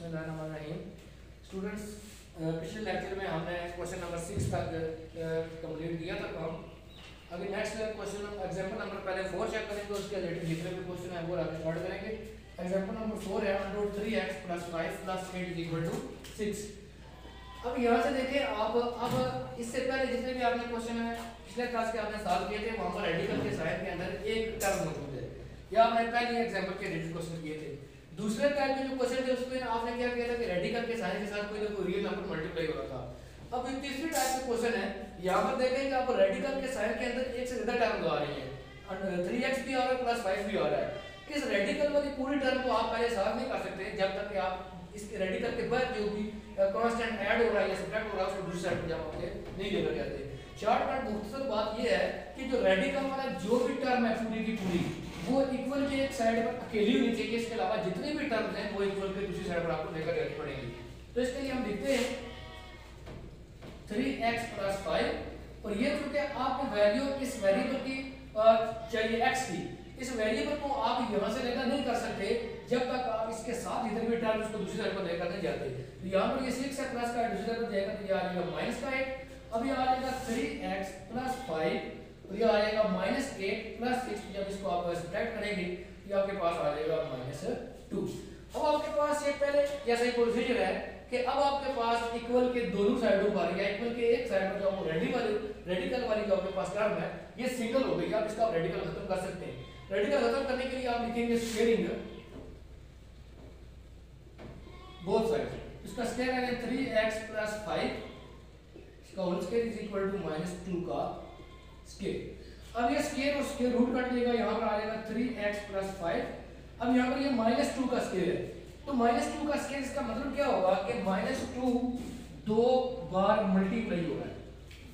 बिस्मिल्लाहिर्रहमानिर्रहीम। स्टूडेंट्स, पिछले लेक्चर में हमने क्वेश्चन नंबर 6 तक कंप्लीट किया था काम। अभी नेक्स्ट क्वेश्चन एग्जांपल नंबर पहले 4 चेक करेंगे, उसके रिलेटेड जितने भी क्वेश्चन है वो आगे स्टार्ट करेंगे। एग्जांपल नंबर 4 है √3x + 5 + 8 = 6। अब यहाँ से देखिए आप, अब इससे पहले जितने भी आपने क्वेश्चन है पिछले क्लास के आपने सॉल्व किए थे, वहाँ पर रेडिकल के साइन के अंदर एक टर्म मौजूद है, या आपने पहले एग्जांपल के रिलेटेड क्वेश्चन किए थे। दूसरे टाइप के जो क्वेश्चन थे उसमें आपने क्या किया था कि रेडिकल के साइन के साथ कोई ना कोई रियल नंबर मल्टीप्लाई हो रहा था। अब ये तीसरी टाइप के क्वेश्चन है, यहाँ पर देखेंगे आप रेडिकल के साइन के अंदर एक से ज्यादा टर्म आ रही है, 3x भी आ रहा है प्लस 5 भी आ रहा है। इस रेडिकल वाली पूरी टर्म को आप पहले सॉल्व नहीं कर सकते जब तक कि आप इसके रेडिकल के बाद जो भी कांस्टेंट ऐड हो रहा है या सब्ट्रैक्ट हो रहा है उसको दूसरी साइड पर जब आपके नहीं लेकर जाते। शॉर्टकट मुख्तसर बात यह है कि जो रेडिकल वाला जो भी टर्म है पूरी की पूरी वो इक्वल के एक साइड पर अकेली होनी चाहिए, इसके अलावा जितने भी टर्म्स हैं वो इक्वल के दूसरी साइड पर आपको लेकर जानी पड़ेंगी। तो इसके लिए हम लिखते हैं 3x + 5 और ये चूंकि आपको वैल्यू इस वेरिएबल की चाहिए x की, इस वेरिएबल को आप यहां से लेकर नहीं कर सकते जब तक आप इसके साथ जितने भी टर्म उसको दूसरी साइड पर लेकर नहीं जाते। तो यहां पर ये 6 है प्लस का दूसरी साइड पर जाएगा तो ये आ जाएगा माइनस का 8। अब ये आ जाएगा 3x + 5 और ये आ जाएगा -8 + 6। जब इसको आप सब्ट्रैक्ट करेंगे ये आपके पास आ जाएगा -2। अब आपके पास ये पहले जैसा ही प्रोसीजर है कि अब आपके पास इक्वल के दोनों साइडों पर या इक्वल के एक साइड पर जो आपको रेडिकल वाली जो आपके पास टर्म है ये सिंगल हो गई, आप इसका रेडिकल खत्म कर सकते हैं। रेडिकल खत्म करने के लिए आप लिखेंगे स्क्वायरिंग बोथ साइड, इसका स्क्वायर है 3x + 5 इसका होल स्क्वायर = -2 का स्क्वायर। अब ये स्क्वायर और स्क्वायर रूट कट लेगा, यहां पर आ जाएगा 3x + 5। अब यहां पर ये -2 का स्क्वायर है, तो -2 का स्क्वायर इसका मतलब क्या होगा कि -2 दो बार मल्टीप्लाई हो रहा है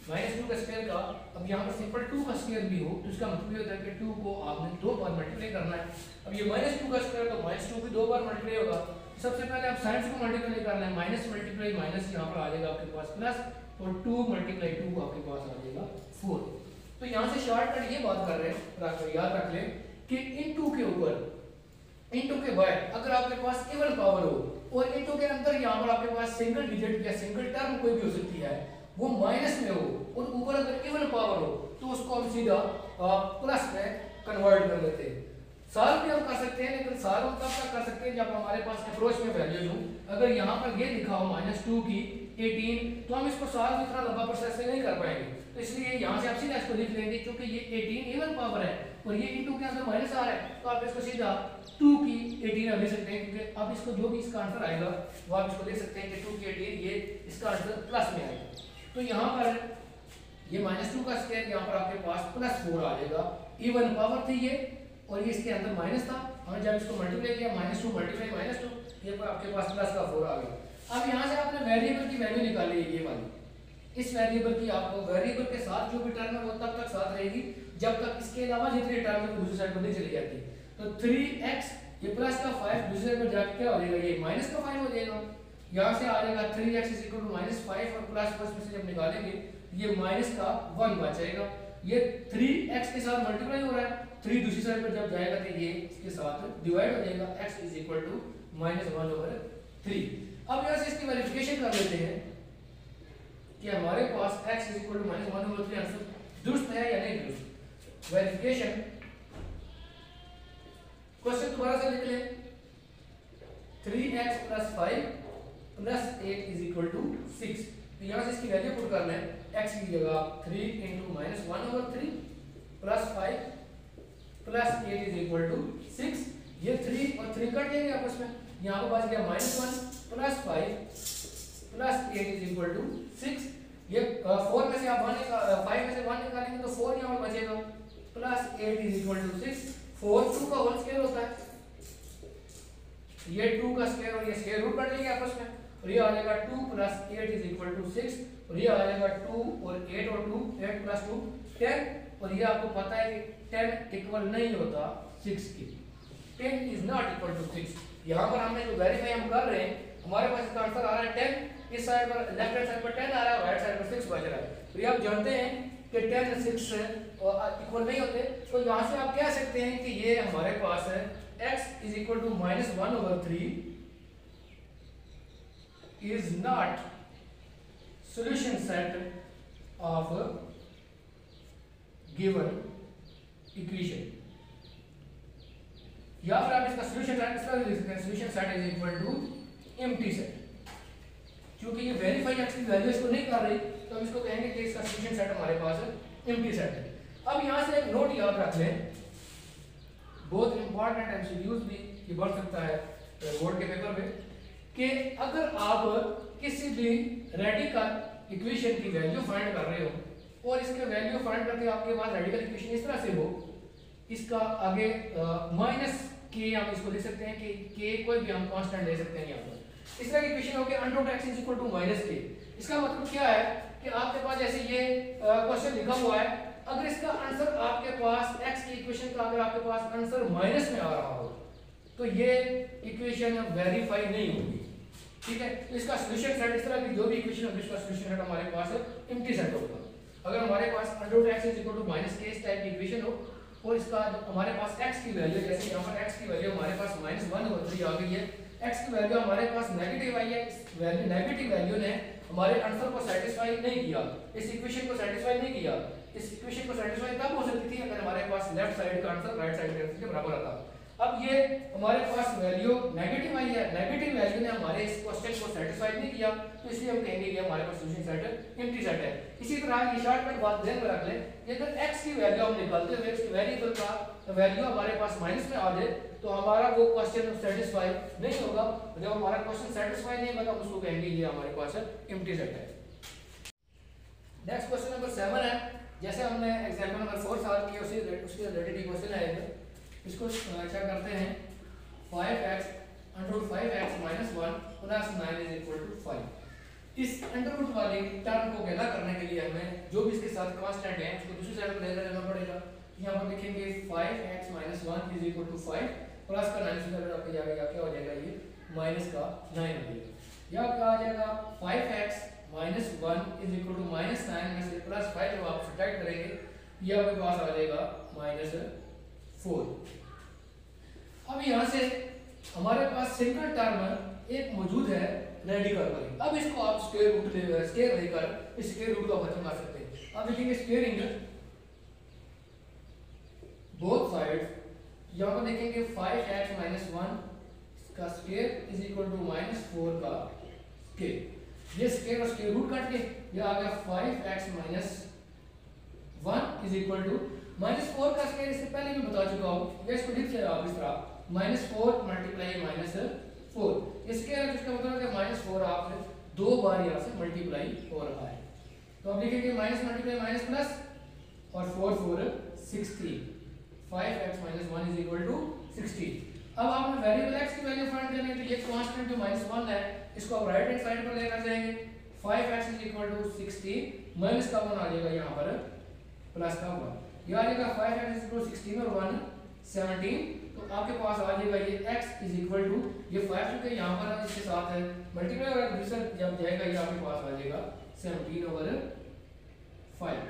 -2 का स्क्वायर का। अब यहां पर सिंपल 2 का स्क्वायर भी हो तो इसका मतलब ये होता है कि 2 को आपने दो बार मल्टीप्लाई करना है। अब ये -2 का स्क्वायर तो -2 भी दो बार मल्टीप्लाई होगा। सबसे पहले आप साइंस को मल्टीप्लाई करना है, माइनस मल्टीप्लाई माइनस यहां पर आ जाएगा आपके पास प्लस और 2 × 2 आपके पास आ जाएगा 4। तो यहां से शॉर्टकट ये बात कर रहे हैं, याद रख लें कि इनटू के ऊपर इनटू के बाद अगर आपके पास इवन पावर हो और इनटू के अंदर यहां पर आपके पास सिंगल डिजिट या सिंगल टर्म कोई भी हो सकती है वो माइनस में हो और ऊपर अगर इवन पावर हो तो उसको हम सीधा प्लस में कन्वर्ट कर लेते हैं। सॉल्व भी हम कर सकते हैं, लेकिन सॉल्व तब तक कर सकते हैं जब हमारे पास अप्रोच में वैल्यूज हो। अगर यहाँ पर ये लिखा हो -2 की 18 तो हम इसको सॉल्व इतना लंबा प्रोसेस से नहीं कर पाएंगे, तो इसलिए यहाँ से आप सीधा इसको लिख लेंगे क्योंकि ये 18 इवन पावर है और ये इनटू के अंदर माइनस आ रहा है, तो आप इसको सीधा 2 की 18 लिख सकते हैं क्योंकि अब इसको जो भी इसका आंसर आएगा वो आप इसको लिख सकते हैं कि 2 की 18 ये इसका आंसर प्लस में आएगा। तो यहाँ पर ये -2 का स्क्वायर यहाँ पर आपके पास +4 आ जाएगा। इवन पावर थी ये और ये इसके अंदर माइनस था, हमने जब इसको मल्टीप्लाई किया -2 × -2 ये आपके पास प्लस का 4 आ गया। अब यहाँ से आपने वेरिएबल की वैल्यू निकाली है, ये वाली इस वेरिएबल की आपको वेरिएबल के साथ जो भी टर्म है वो तब तक साथ रहेगी जब तक इसके अलावा जितने टर्म है दूसरी साइड पर नहीं चली जाती। तो 3x ये प्लस का 5 दूसरी साइड पर जाके क्या हो जाएगा, ये माइनस का 5 हो जाएगा। यहाँ से आ जाएगा 3x = -5 और प्लस में से जब निकालेंगे ये माइनस का 1 बचेगा। ये 3x के साथ मल्टीप्लाई हो रहा है, 3 दूसरी साइड पर जब जाएगा तो ये इसके साथ डिवाइड हो जाएगा, x = -1/3। अब यहाँ से इसकी वेरिफिकेशन कर लेते हैं कि हमारे पास x = -1/3 आंसर दुरुस्त है या नहीं दुरुस्त। वेरिफिकेशन क्वेश्चन दोबारा से लिख लें, 3x + 5 + 8 = 6। तो यहाँ से इसकी वैल्यू पुट करना है, x की जगह 3 × -1/3 + 5 + 8 = 6। ये 3 और 3 कट जाएंगे आपस में, यहाँ पर बच गया -1 + 5 + 8 = 6। ये 4 में से आप 5 में से 1 निकालेंगे तो 4 यहाँ पर बचेगा + 8 = 6। 4 2 का होल स्क्वायर होता है, ये 2 का स्क्वायर और ये स्क्वायर रूट कट लेंगे आपस में और ये आ जाएगा 2 + 8 = 6 और ये आ जाएगा 2 और 8 और 2 8 + 2 10 और ये आपको पता है कि 10 इक्वल नहीं होता 6 की, 10 इज नॉट इक्वल टू 6। यहाँ पर हमने जो वेरीफाई हम कर रहे हैं हमारे पास इसका आंसर आ रहा है 10, इस साइड पर लेफ्ट हैंड साइड पर 10 आ रहा है, राइट साइड पर 6 बच रहा है। तो ये आप जानते हैं कि 10 और 6 इक्वल नहीं होते, तो यहाँ से आप कह सकते हैं कि ये हमारे पास है x = -1/3 is not solution set of given equation। या फिर आप इसका सोल्यूशन सेट इस तरह लिख सकते हैं, solution set is equal to empty set. क्योंकि ये वेरीफाई एक्स की वैल्यू इसको नहीं कर रही तो हम इसको कहेंगे कि इसका सोल्यूशन सेट हमारे पास एम्प्टी सेट है। अब यहां से एक नोट याद रख लें, बहुत इंपॉर्टेंट एमसीक्यूज भी ये बन सकता है बोर्ड के पेपर में, कि अगर आप किसी भी रेडिकल इक्वेशन की वैल्यू फाइंड कर रहे हो और इसके वैल्यू फाइंड करके आपके पास रेडिकल इक्वेशन इस तरह से हो, इसका आगे माइनस के हम इसको लिख सकते हैं कि के कोई भी हम कांस्टेंट ले सकते हैं यहाँ पर। इस तरह की इक्वेशन होगी under root x is equal to minus k. इसका मतलब क्या है कि आपके पास जैसे ये क्वेश्चन लिखा हुआ है, अगर इसका आंसर आपके पास x की इक्वेशन का अगर आपके पास आंसर माइनस में आ रहा हो तो ये इक्वेशन वेरीफाई नहीं होगी, ठीक है। तो इसका सॉल्यूशन सेट इस तरह की जो भी इक्वेशन होगी इसका सॉल्यूशन सेट हमारे पास एम्प्टी सेट होगा। अगर हमारे पास under root x is equal to minus k इस टाइप की इक्वेशन हो और इसका हमारे पास x की वैल्यू, जैसे यहाँ पर x की वैल्यू हमारे पास -1 हो रही आ गई है, x की वैल्यू हमारे पास नेगेटिव आई है, इस वैल्यू नेगेटिव वैल्यू ने हमारे आंसर को सेटिस्फाई नहीं किया, इस इक्वेशन को सेटिस्फाई नहीं किया। इस इक्वेशन को सेटिस्फाई तब हो सकती थी अगर हमारे पास लेफ्ट साइड का आंसर राइट साइड के आंसर के बराबर आता। अब ये हमारे पास वैल्यू नेगेटिव आई है, नेगेटिव वैल्यू ने हमारे इस क्वेश्चन को सेटिस्फाई नहीं किया, तो इसलिए हम कहेंगे कि हमारे पास सॉल्यूशन सेट एम्प्टी सेट है। इसी तरह ये शॉर्टकट बात ध्यान में रख लें, अगर x की वैल्यू हम निकालते हुए इस वेरिएबल का वैल्यू हमारे पास माइनस में आ जाए तो हमारा वो क्वेश्चन सेटिस्फाई नहीं होगा। जब हमारा क्वेश्चन सेटिस्फाई नहीं होगा तो उसको कहेंगे ये हमारे पास एम्प्टी सेट है। नेक्स्ट क्वेश्चन नंबर 7 है, जैसे हमने एग्जांपल नंबर 4 सॉल्व किया उसके रिलेटेड क्वेश्चन है। इसको अच्छा करते हैं, 5x under root 5x minus 1 plus 9 is equal to 5। इस अंडर रूट वाली टर्म को गैदर करने के लिए हमें जो भी इसके साथ कांस्टेंट है उसको दूसरी साइड में लेकर जाना पड़ेगा। यहाँ पर लिखेंगे 5x minus 1 is equal to 5 plus का 9 से आपके जाएगा क्या हो जाएगा, ये माइनस का 9 हो जाएगा। या क्या आ जाएगा 5x minus 1 is equal to minus 9 में से प्लस 5 जब आप सब्ट्रैक्ट करेंगे ये आपके पास आ जाएगा माइनस 4। अब यहाँ से हमारे पास सिंगल टर्म एक मौजूद है रेडिकल वाली। अब इसको आप स्क्वायर लेकर इस स्क्वायर रूट को खत्म कर सकते हैं। अब लिखेंगे स्क्वायरिंग बोथ साइड्स, यहाँ पर देखेंगे 5x माइनस 1 का square is equal to minus 4 का स्क्वायर। ये स्क्वायर और स्क्वायर रूट काट के ये आ गया 5x minus 1 is equal to minus 4 का स्क्वायर। इससे पहले भी बता चुका हूँ, ये इसको लिख सकते आप इस तरह -4 मल्टीप्लाई -4। इसके जिसका मतलब है -4 आपने 2 बार यहाँ से मल्टीप्लाई हो रहा है, तो अब लिखेंगे माइनस मल्टीप्लाई माइनस प्लस और 4 4 16 5x minus 1 is equal to 16। अब आपने वेरिएबल x की वैल्यू फाइंड करनी है, तो ये कांस्टेंट जो -1 है इसको आप राइट हैंड साइड पर लेकर जाएंगे। 5x is equal to 16 minus का 1 आ जाएगा यहाँ पर प्लस का 1, ये आ जाएगा 5x इज इक्वल टू 16 और 1 17। तो आपके पास आ जाएगा ये x इज इक्वल टू ये 5 चुके यहाँ पर इसके साथ है मल्टीप्लाई और दूसरा जब जाएगा ये आपके पास आ जाएगा 17 ओवर 5।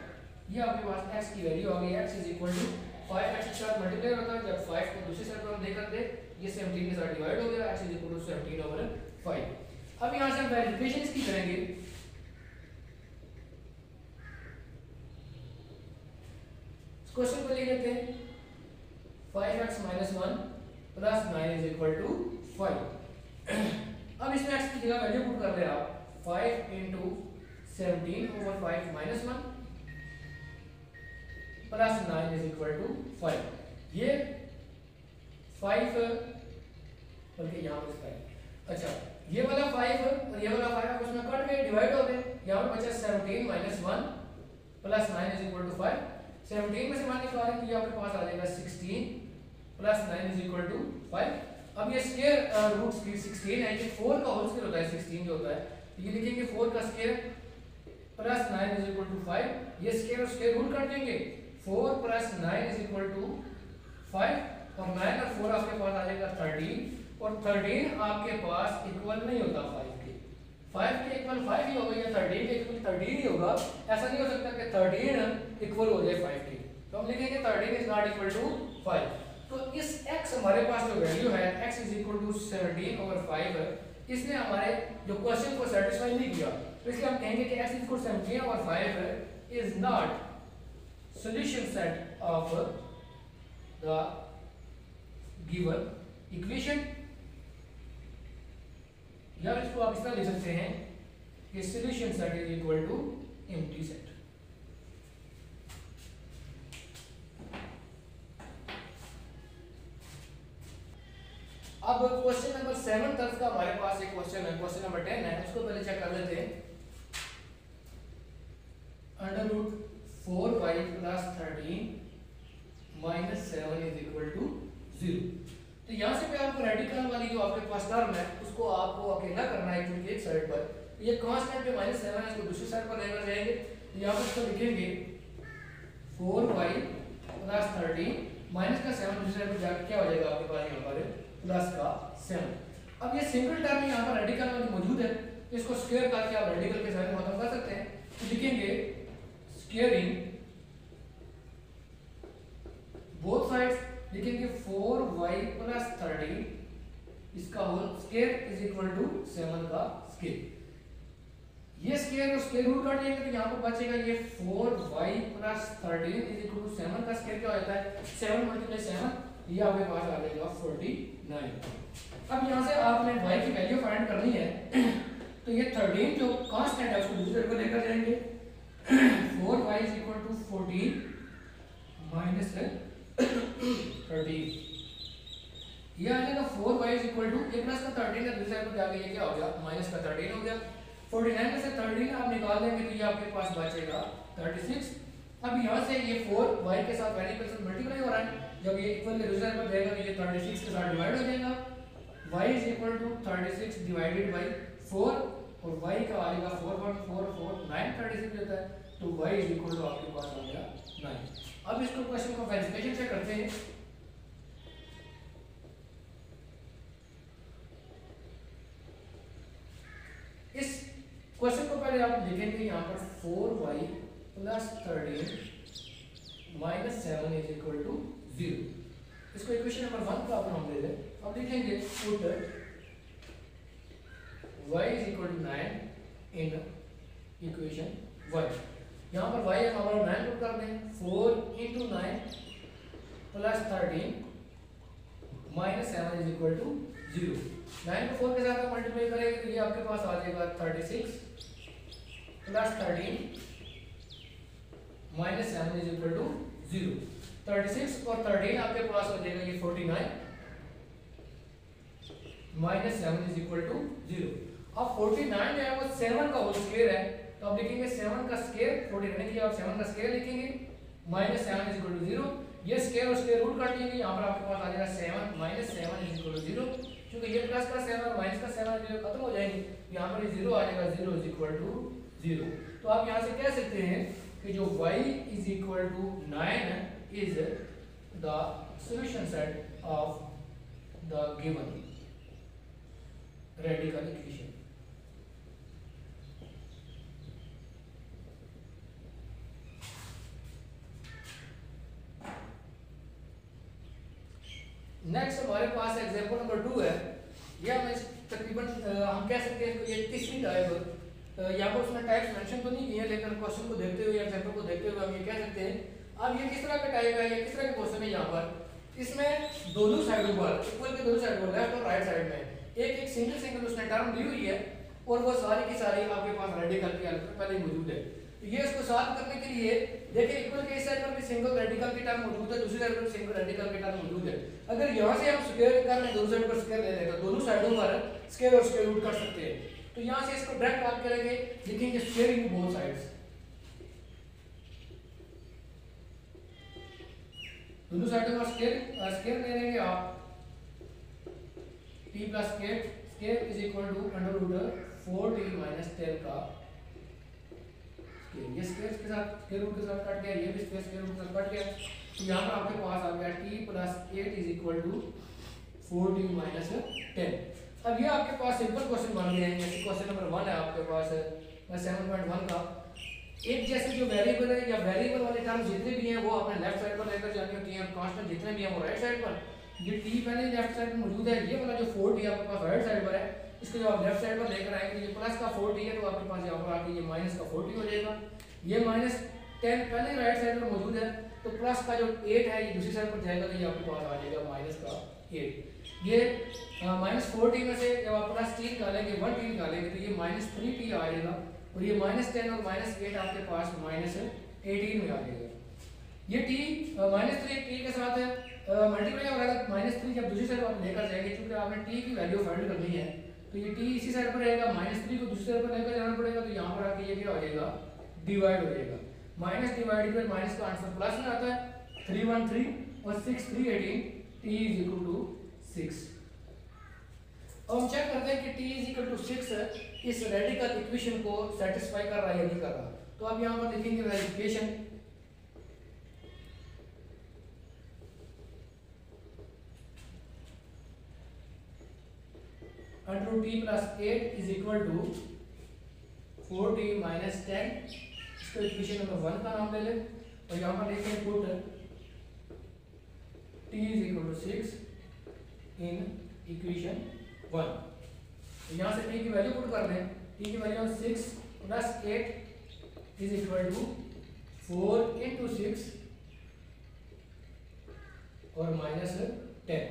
ये आपके पास x की वैल्यू आ गई, x is equal to 5x के साथ मल्टीप्लाई होता है, जब 5 को दूसरी साइड पर हम देकर दे ये 17 के साथ डिवाइड हो गया, x is equal to 17 over 5। अब यहाँ से हम वेरिफिकेशन इसकी करेंगे। क्वेश्चन को लिख लेते हैं 5x minus 1 plus 9 is equal to 5। अब इसमें x की जगह वैल्यू पुट कर रहे हैं आप 5 into 17 over 5 minus 1 plus 9 is equal to 5। ये 5 बल्कि यहाँ पर इसका अच्छा ये वाला 5 और ये वाला 5 आपस में कट गए डिवाइड हो गए, यहाँ पर बचा 17 minus 1 plus 9 is equal to 5। 17 में से मान निकालें तो ये आपके पास आ जाएगा 16 प्लस 9 इज इक्वल टू 5। अब ये स्क्वायर रूट 16 है, ये 4 का होल स्क्वायर होता है 16 जो होता है, तो ये लिखेंगे 4 का square plus 9 is equal to 5। ये स्क्वायर और स्क्वायर रूट कर देंगे, 4 प्लस 9 इज इक्वल टू 5 और 9 और 4 आपके पास आ जाएगा 13 और 13 आपके पास इक्वल नहीं होता 5 के। 5 के इक्वल 5 ही होगा या 13 के इक्वल 13 ही होगा, ऐसा नहीं हो सकता कि 13 इक्वल हो जाए 5 के। तो हम लिखेंगे 13 इज नॉट इक्वल टू 5। तो इस x हमारे पास जो वैल्यू है x is equal to 17 over 5 है, इसने हमारे जो क्वेश्चन को सेटिस्फाई नहीं किया, तो इसलिए हम कहेंगे कि x इक्वल 17 और 5 is not solution set of the given equation. या इसको आप इस तरह लिख सकते हैं कि solution set is equal to empty set. अब क्वेश्चन नंबर 7 तक का हमारे पास एक क्वेश्चन है, क्वेश्चन नंबर 10 है, उसको पहले चेक कर लेते हैं। Under root 4y plus 13 minus 7 is equal to 0। तो यहाँ से भी आपको रेडिकल वाली जो आपके पास टर्म है उसको आपको अकेला करना है, क्योंकि एक साइड पर ये कांस्टेंट पे माइनस 7 है, इसको दूसरी साइड पर लेकर जाएंगे। तो यहाँ पर इसको लिखेंगे 4y प्लस 13 माइनस का 7 दूसरी साइड पर जाकर क्या हो जाएगा आपके पास यहाँ पर प्लस का 7। अब ये सिंगल टर्म यहाँ पर रेडिकल वाली मौजूद है, तो इसको स्क्वायर करके आप रेडिकल के साथ खत्म कर सकते हैं। तो लिखेंगे स्क्वायरिंग बोथ साइड्स, लिखेंगे 4y प्लस 13 इसका whole square is equal to 7 का स्क्वायर। ये स्क्वायर और स्क्वायर रूट काट लेंगे तो यहाँ पर बचेगा ये 4y plus 13 is equal to 7 का स्क्वायर क्या होता है 7 मल्टीप्लाई 7, ये आपके पास आ जाएगा 49। अब यहाँ से आपने y की वैल्यू फाइंड करनी है तो ये 13 जो कांस्टेंट है उसको दूसरे को लेकर जाएंगे 4y is equal to 14 minus 13, ये आ जाएगा 4y इज इक्वल टू ये प्लस का 13 है दूसरी साइड पर जाके ये क्या हो गया माइनस का 13 हो गया। 49 में से 13 आप निकाल देंगे तो ये आपके पास बचेगा 36। अब यहाँ से ये 4y के साथ वेरिएबल से मल्टीप्लाई हो रहा है, जब ये इक्वल के दूसरी साइड पर जाएगा तो ये 36 के साथ डिवाइड हो जाएगा। y is equal to 36 divided by 4 और y का आएगा 41449 36 होता है, तो y इज इक्वल टू आपके पास आ गया 9। अब इसको क्वेश्चन को वेरिफिकेशन से करते हैं। इस क्वेश्चन को पहले आप लिखेंगे यहाँ पर 4y plus 13 minus 7 is equal to 0। इसको इक्वेशन नंबर 1 का हम ले लें। अब लिखेंगे put y is equal to 9 in equation 1। यहाँ पर y हमारा 9 पुट कर दें, 4 into 9 plus 13 minus 7 is equal to 0। 9 को 4 के साथ मल्टीप्लाई करेंगे तो ये आपके पास आ जाएगा 36 plus 13 minus 7 is equal to 0। 36 और 13 आपके पास हो जाएगा ये 49 माइनस 7 इज इक्वल टू 0। अब 49 जो है वो 7 का होल स्क्वायर है, तो आप लिखेंगे 7 का स्क्वायर 49 की आप 7 का स्क्वायर लिखेंगे माइनस 7 इज इक्वल टू 0। ये स्क्वायर और स्क्वायर रूट काट लेंगे, यहाँ पर आपके पास आ जाएगा 7 माइनस 7 इज इक्वल टू 0। क्योंकि ये प्लस का 7 और माइनस का 7 जो खत्म हो जाएंगे, यहाँ पर 0 आ जाएगा 0 इज इक्वल टू 0। तो आप यहाँ से कह सकते हैं कि जो y is equal to 9 is the solution set of the given radical equation. Next हमारे पास एग्जांपल नंबर 2 है। ये हमें तकरीबन हम कह सकते हैं कि ये तीसरी टाइप, यहाँ पर उसने टाइप्स मेंशन तो नहीं किए हैं, लेकिन क्वेश्चन को देखते हुए एग्जांपल को देखते हुए हम ये कह सकते हैं। अब ये किस तरह का टाइप है, ये किस तरह का क्वेश्चन है। यहाँ पर इसमें दोनों साइडों पर इक्वल के दोनों साइड पर लेफ्ट और राइट साइड में एक एक सिंगल उसने टर्म दी हुई है और वो सारी की सारी आपके पास रेडिकल के हेल्प में पहले मौजूद है। ये इसको सॉल्व करने के लिए देखिए इक्वल के इस साइड पर भी सिंगल रेडिकल की टर्म मौजूद है, दूसरी साइड पर सिंगल रेडिकल की टर्म मौजूद है। अगर यहाँ से हम स्क्वायर कर लें, दोनों साइड पर स्क्वायर ले लें तो दोनों साइडों पर स्क्वायर और स्क्वायर रूट कर सकते हैं। तो यहाँ से इसको डायरेक्ट आप करेंगे, लिखेंगे स्क्वायर इन बोथ साइड्स, दोनों साइडों पर स्क्वायर ले लेंगे आप, t plus square is equal to under root 4t minus 10 का ये स्क्वायर के साथ स्क्वायर रूट के साथ कट गया, ये भी स्क्वायर रूट के साथ कट गया। तो यहाँ पर आपके पास आ गया t plus 8 is equal to 4t minus 10। अब ये आपके पास सिंपल क्वेश्चन बन गए हैं। जैसे क्वेश्चन नंबर 1 है आपके पास 7.1 का, एक जैसे जो वेरिएबल है या वेरिएबल वाले टर्म जितने भी हैं वो आपने लेफ्ट साइड पर लेकर जानी होती हैं, कांस्टेंट जितने भी हैं वो राइट साइड पर। ये t पहले लेफ्ट साइड में मौजूद है, ये वाला जो 4t आपके पास राइट साइड पर है इसको जब आप लेफ्ट साइड पर लेकर आएंगे ये प्लस का 40 है तो आपके पास यहाँ पर आके ये माइनस का 40 हो जाएगा। ये माइनस 10 पहले राइट साइड पर मौजूद है तो प्लस का जो 8 है ये दूसरी साइड पर जाएगा तो ये आपके पास आ जाएगा माइनस का 8। ये माइनस 40 में से जब आप प्लस 3 निकालेंगे 1 t निकालेंगे तो ये माइनस 3t आ जाएगा और ये माइनस 10 और माइनस 8 आपके पास माइनस 18 में आ जाएगा। ये t माइनस 3 t के साथ मल्टीप्लाई हो रहा है माइनस 3 जब दूसरी साइड पर लेकर जाएंगे क्योंकि आपने t की वैल्यू फाइंड करनी है तो ये t इसी साइड पर रहेगा माइनस 3 को दूसरी साइड पर लेकर जाना पड़ेगा तो यहाँ पर आके ये क्या हो जाएगा डिवाइड हो जाएगा। माइनस डिवाइडेड बाय माइनस का आंसर प्लस में आता है 313 और 6 3 18 t इज इक्वल टू 6। अब हम चेक करते हैं कि t इज इक्वल टू 6 इस रेडिकल इक्वेशन को सेटिस्फाई कर रहा है या नहीं कर रहा। तो अब यहाँ पर लिखेंगे verification under root t plus 8 is equal to 4t minus 10। इसको इक्वेशन नंबर 1 का नाम दे लें और यहाँ पर लिखेंगे put t is equal to 6 in equation 1। तो यहाँ से t की वैल्यू पुट कर दें। t की value 6 plus 8 is equal to 4 into 6 और माइनस 10।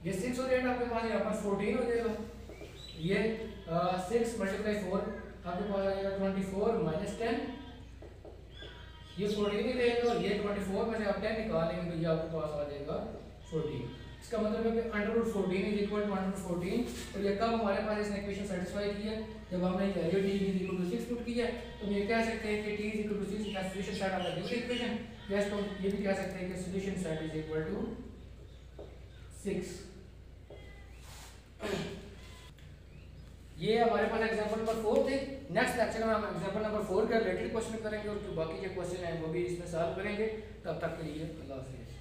ये 6 और 8 आपके पास यहाँ पर 14 हो जाएगा। ये 6 मल्टीप्लाई 4 आपके पास आ जाएगा 24 माइनस 10। ये 14 ही रहेगा और ये 24 में से आप 10 निकालेंगे तो ये आपके पास आ जाएगा 14। इसका मतलब है कि under root 14 is equal to under root 14 और ये कब हमारे पास इसने इक्वेशन सेटिस्फाई की है जब हमने value t is equal to 6 put की है। तो ये कह सकते हैं कि t इज इक्वल टू 6 का solution set of the given equation. Yes तो ये भी कह सकते हैं कि solution set is equal to 6। ये हमारे पास एग्जांपल नंबर 4 थे। नेक्स्ट लेक्चर में हम एग्जांपल नंबर 4 के रिलेटेड क्वेश्चन करेंगे और जो बाकी के क्वेश्चन हैं वो भी इसमें सॉल्व करेंगे। तब तक के लिए अल्लाह हाफिज़।